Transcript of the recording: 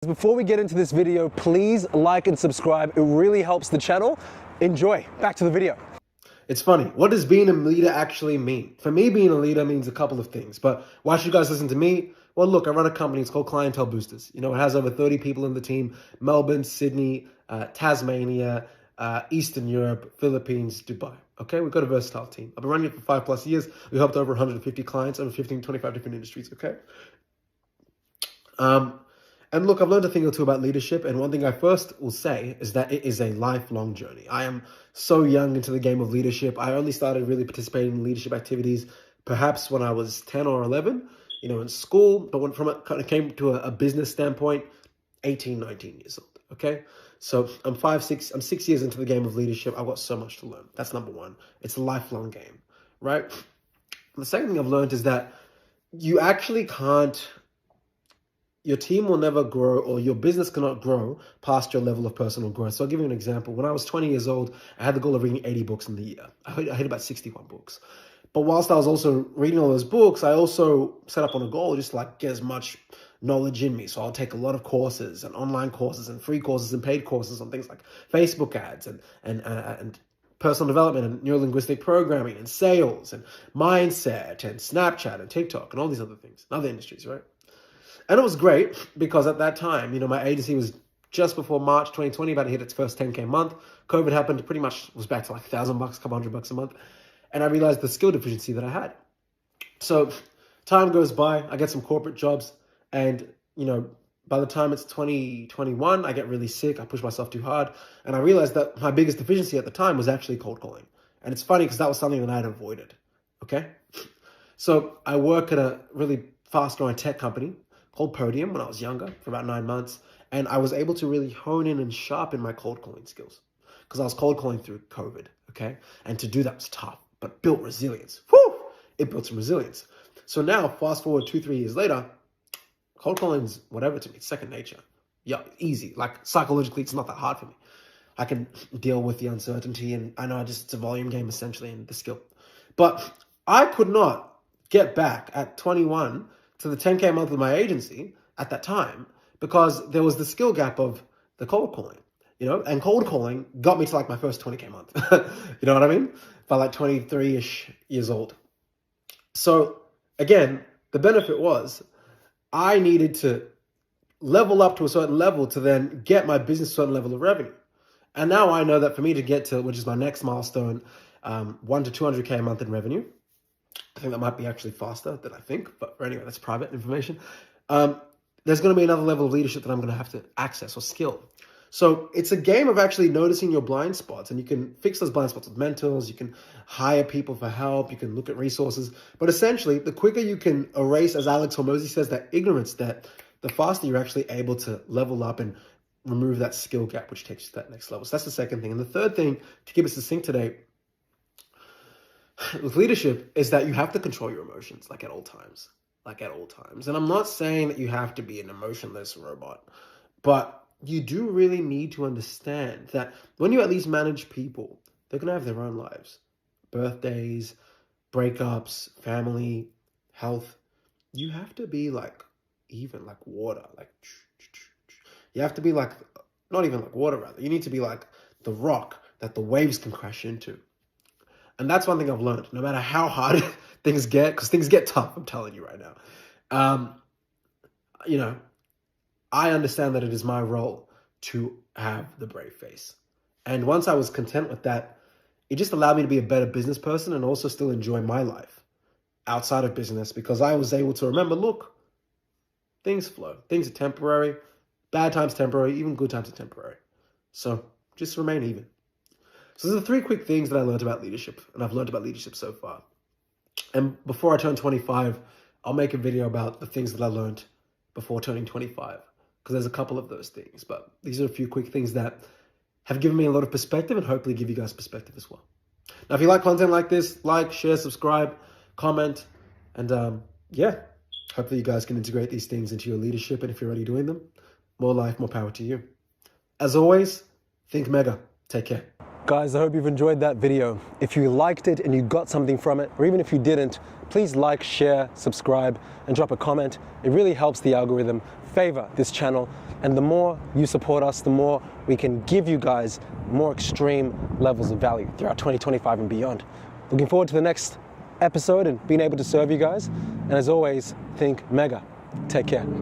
Before we get into this video, please like and subscribe. It really helps the channel. Enjoy. Back to the video. It's funny. What does being a leader actually mean? For me, being a leader means a couple of things. But why should you guys listen to me? Well, look, I run a company. It's called Clientele Boosters. You know, it has over 30 people in the team. Melbourne, Sydney, Tasmania, Eastern Europe, Philippines, Dubai. Okay, we've got a versatile team. I've been running it for 5+ years. We helped over 150 clients, over 15, 25 different industries. Okay. And look, I've learned a thing or two about leadership. And one thing I first will say is that it is a lifelong journey. I am so young into the game of leadership. I only started really participating in leadership activities perhaps when I was 10 or 11, you know, in school. But when it came to a business standpoint, 18, 19 years old. Okay. So I'm 6 years into the game of leadership. I've got so much to learn. That's number one. It's a lifelong game, right? The second thing I've learned is that you actually can't, your team will never grow, or your business cannot grow past your level of personal growth. So I'll give you an example. When I was 20 years old, I had the goal of reading 80 books in the year. I hit about 61 books. But whilst I was also reading all those books, I also set up on a goal just to like get as much knowledge in me. So I'll take a lot of courses and online courses and free courses and paid courses on things like Facebook ads and personal development and neurolinguistic programming and sales and mindset and Snapchat and TikTok and all these other things, other industries, right? And it was great because at that time, you know, my agency was just before March 2020, about to hit its first 10K month. COVID happened, pretty much was back to like $1,000, a couple $100 a month. And I realized the skill deficiency that I had. So time goes by, I get some corporate jobs. And, you know, by the time it's 2021, I get really sick. I push myself too hard. And I realized that my biggest deficiency at the time was actually cold calling. And it's funny because that was something that I had avoided. Okay. So I work at a really fast growing tech company called Podium when I was younger for about 9 months. And I was able to really hone in and sharpen my cold calling skills because I was cold calling through COVID. Okay. And to do that was tough, but built resilience. Whew! It built some resilience. So now fast forward 2-3 years later, cold calling's whatever to me. It's second nature. Yeah. Easy. Like psychologically, it's not that hard for me. I can deal with the uncertainty and I know it's a volume game essentially and the skill. But I could not get back at 21 to the 10K a month of my agency at that time because there was the skill gap of the cold calling, you know, and cold calling got me to like my first 20K a month. You know what I mean? By like 23-ish years old. So again, the benefit was I needed to level up to a certain level to then get my business to a certain level of revenue. And now I know that for me to get to, which is my next milestone, 1 to 200K a month in revenue, I think that might be actually faster than I think, but anyway, that's private information. There's going to be another level of leadership that I'm going to have to access or skill. So it's a game of actually noticing your blind spots, and you can fix those blind spots with mentors. You can hire people for help. You can look at resources. But essentially, the quicker you can erase, as Alex Hormozy says, that ignorance debt, the faster you're actually able to level up and remove that skill gap, which takes you to that next level. So that's the second thing. And the third thing, to keep it succinct today, with leadership is that you have to control your emotions, like at all times. And I'm not saying that you have to be an emotionless robot, but you do really need to understand that when you at least manage people, they're going to have their own lives, birthdays, breakups, family, health. You have to be like even like water, like you have to be like, not even like water rather. You need to be like the rock that the waves can crash into. And that's one thing I've learned, no matter how hard things get, because things get tough, I'm telling you right now. You know, I understand that it is my role to have the brave face. And once I was content with that, it just allowed me to be a better business person and also still enjoy my life outside of business because I was able to remember, look, things flow. Things are temporary. Bad times temporary, even good times are temporary. So just remain even. So those are 3 quick things that I learned about leadership, and I've learned about leadership so far. And before I turn 25, I'll make a video about the things that I learned before turning 25, because there's a couple of those things. But these are a few quick things that have given me a lot of perspective and hopefully give you guys perspective as well. Now, if you like content like this, like, share, subscribe, comment, and yeah, hopefully you guys can integrate these things into your leadership. And if you're already doing them, more life, more power to you. As always, think mega. Take care. Guys, I hope you've enjoyed that video. If you liked it and you got something from it, or even if you didn't, please like, share, subscribe, and drop a comment. It really helps the algorithm favor this channel. And the more you support us, the more we can give you guys more extreme levels of value throughout 2025 and beyond. Looking forward to the next episode and being able to serve you guys. And as always, think mega. Take care.